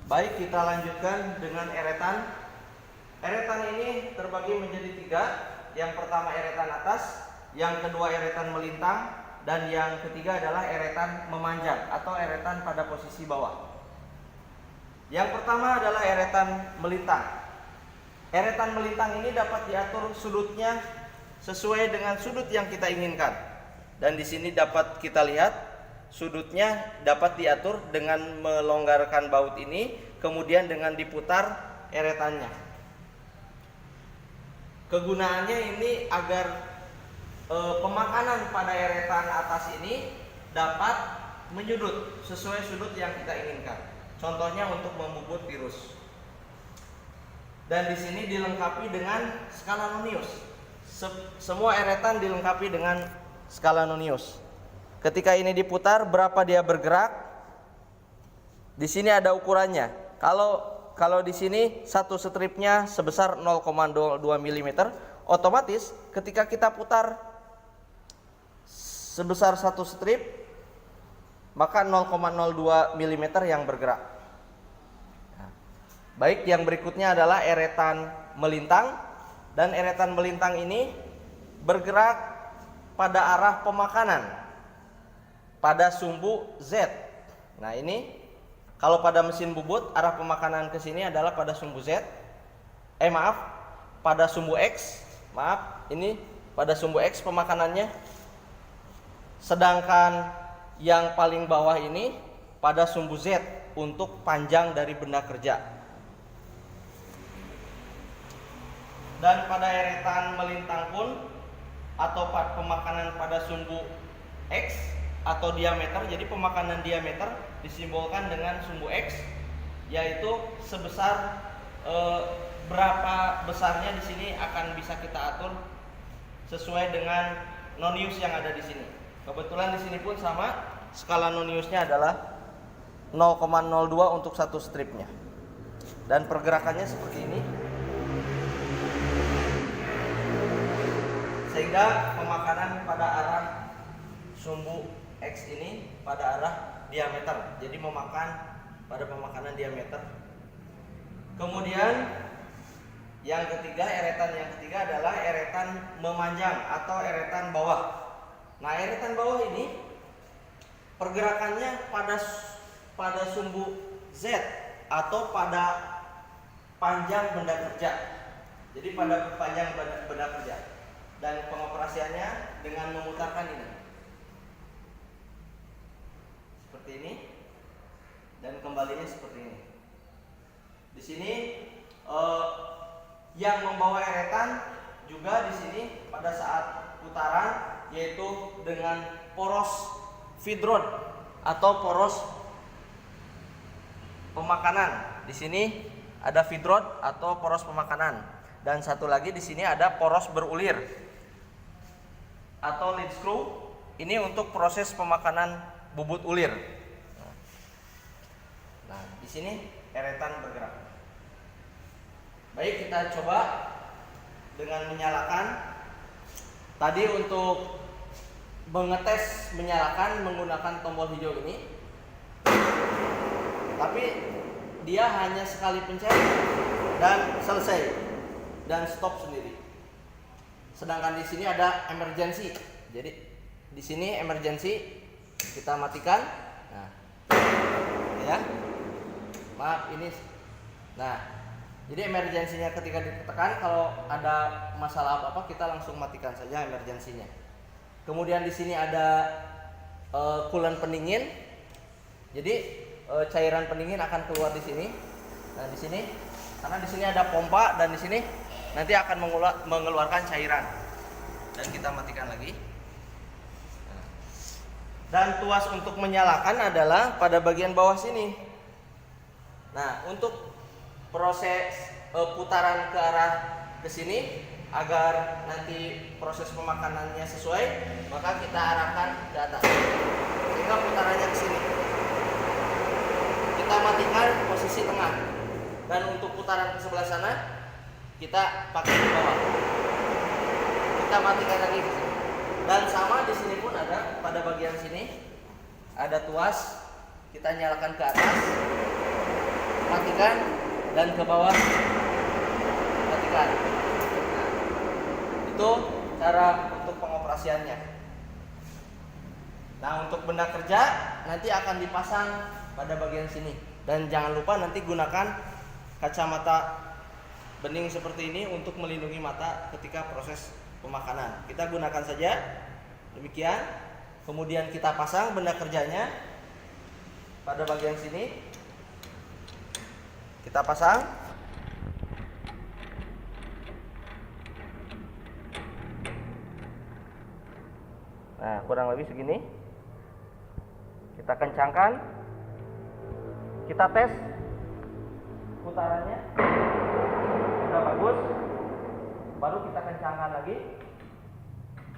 Baik, kita lanjutkan dengan eretan. Eretan ini terbagi menjadi 3. Yang pertama eretan atas, yang kedua eretan melintang, dan yang ketiga adalah eretan memanjang atau eretan pada posisi bawah. Yang pertama adalah eretan melintang. Eretan melintang ini dapat diatur sudutnya sesuai dengan sudut yang kita inginkan. Dan di sini dapat kita lihat sudutnya dapat diatur dengan melonggarkan baut ini, kemudian dengan diputar eretannya. Kegunaannya ini agar pemakanan pada eretan atas ini dapat menyudut sesuai sudut yang kita inginkan. Contohnya untuk membubut virus. Dan di sini dilengkapi dengan skala nonius. Semua eretan dilengkapi dengan skala nonius. Ketika ini diputar, berapa dia bergerak? Di sini ada ukurannya. Kalau di sini satu stripnya sebesar 0,02 mm, otomatis ketika kita putar sebesar satu strip, maka 0,02 mm yang bergerak. Nah, baik, yang berikutnya adalah eretan melintang. Dan eretan melintang ini bergerak pada arah pemakanan, pada sumbu Z. Nah, ini kalau pada mesin bubut arah pemakanan ke sini adalah pada sumbu Z. Pada sumbu X. Ini pada sumbu X pemakanannya. Sedangkan yang paling bawah ini pada sumbu Z untuk panjang dari benda kerja. Dan pada eretan melintang pun atau pemakanan pada sumbu X atau diameter, jadi pemakanan diameter disimbolkan dengan sumbu X, yaitu sebesar berapa besarnya di sini akan bisa kita atur sesuai dengan nonius yang ada di sini. Kebetulan di sini pun sama, skala noniusnya adalah 0,02 untuk satu stripnya. Dan pergerakannya seperti ini. Sehingga pemakanan pada arah sumbu X ini pada arah diameter, jadi memakan pada pemakanan diameter. Kemudian eretan yang ketiga adalah eretan memanjang atau eretan bawah. Nah, eretan bawah ini pergerakannya pada sumbu Z atau pada panjang benda kerja. Jadi pada panjang benda kerja. Dan pengoperasiannya dengan memutarkan ini. Seperti ini, dan kembalinya seperti ini. Di sini yang membawa eretan juga di sini pada saat putaran, yaitu dengan poros feed rod atau poros pemakanan. Di sini ada feed rod atau poros pemakanan, dan satu lagi di sini ada poros berulir atau lead screw. Ini untuk proses pemakanan bubut ulir. Nah, di sini eretan bergerak. Baik, kita coba dengan menyalakan. Tadi untuk mengetes menyalakan menggunakan tombol hijau ini, tapi dia hanya sekali pencet dan selesai dan stop sendiri. Sedangkan di sini ada emergency. Jadi di sini emergency, kita matikan. Nah, ya. Maaf ini. Nah, jadi emergensinya ketika ditekan, kalau ada masalah apa-apa kita langsung matikan saja emergensinya. Kemudian di sini ada coolant pendingin. Jadi cairan pendingin akan keluar di sini. Nah, di sini karena di sini ada pompa, dan di sini nanti akan mengeluarkan cairan. Dan kita matikan lagi. Dan tuas untuk menyalakan adalah pada bagian bawah sini. Nah, untuk proses putaran ke arah ke sini agar nanti proses pemakanannya sesuai, maka kita arahkan ke atas sehingga putarannya ke sini. Kita matikan posisi tengah, dan untuk putaran ke sebelah sana kita pakai di bawah. Kita matikan lagi di sini. Dan sama di sini pun ada pada bagian sini ada tuas, kita nyalakan ke atas, matikan perhatikan, dan ke bawah perhatikan. Itu cara untuk pengoperasiannya. Nah, untuk benda kerja nanti akan dipasang pada bagian sini, dan jangan lupa nanti gunakan kacamata bening seperti ini untuk melindungi mata ketika proses pemakanan. Kita gunakan saja demikian. Kemudian kita pasang benda kerjanya pada bagian sini. Kita pasang. Nah, kurang lebih segini. Kita kencangkan. Kita tes putarannya. Sudah bagus. Baru kita kencangkan lagi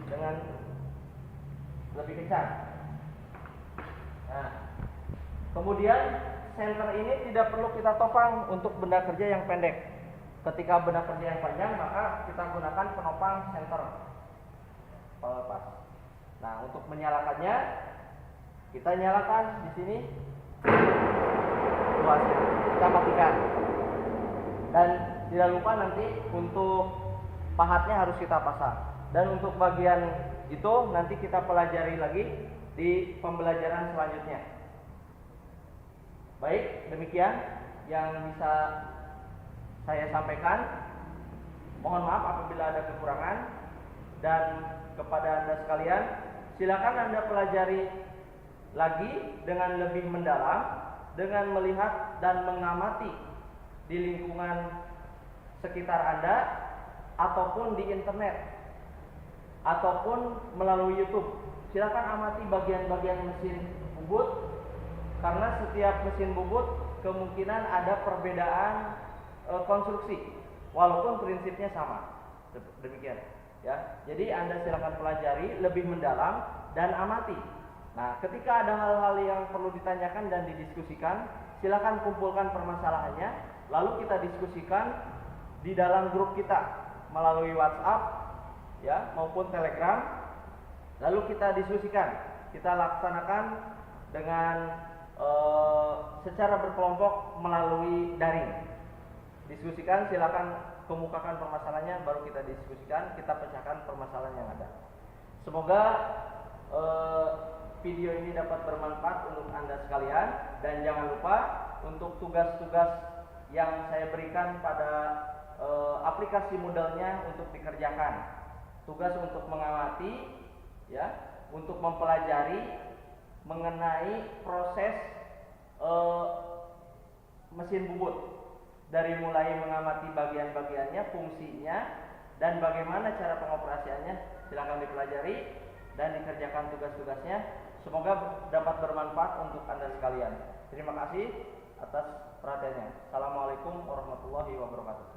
dengan lebih kencang. Nah, kemudian senter ini tidak perlu kita topang untuk benda kerja yang pendek. Ketika benda kerja yang panjang, maka kita gunakan penopang senter pelepas. Nah, untuk menyalakannya, kita nyalakan di sini luasnya. Kita matikan. Dan tidak lupa nanti untuk pahatnya harus kita pasang. Dan untuk bagian itu nanti kita pelajari lagi di pembelajaran selanjutnya. Baik, demikian yang bisa saya sampaikan. Mohon maaf apabila ada kekurangan, dan kepada Anda sekalian, silakan Anda pelajari lagi dengan lebih mendalam, dengan melihat dan mengamati di lingkungan sekitar Anda, ataupun di internet, ataupun melalui YouTube. Silakan amati bagian-bagian mesin bubut, karena setiap mesin bubut kemungkinan ada perbedaan konstruksi, walaupun prinsipnya sama. Demikian, ya. Jadi Anda silakan pelajari lebih mendalam dan amati. Nah, ketika ada hal-hal yang perlu ditanyakan dan didiskusikan, silakan kumpulkan permasalahannya, lalu kita diskusikan di dalam grup kita melalui WhatsApp, ya, maupun Telegram. Lalu kita diskusikan, kita laksanakan dengan secara berkelompok melalui daring. Diskusikan, silakan kemukakan permasalahannya, baru kita diskusikan, kita pecahkan permasalahan yang ada. Semoga video ini dapat bermanfaat untuk Anda sekalian, dan jangan lupa untuk tugas-tugas yang saya berikan pada aplikasi modelnya untuk dikerjakan. Tugas untuk mengamati, ya, untuk mempelajari mengenai proses mesin bubut, dari mulai mengamati bagian-bagiannya, fungsinya, dan bagaimana cara pengoperasiannya. Silakan dipelajari dan dikerjakan tugas-tugasnya. Semoga dapat bermanfaat untuk Anda sekalian. Terima kasih atas perhatiannya. Assalamualaikum warahmatullahi wabarakatuh.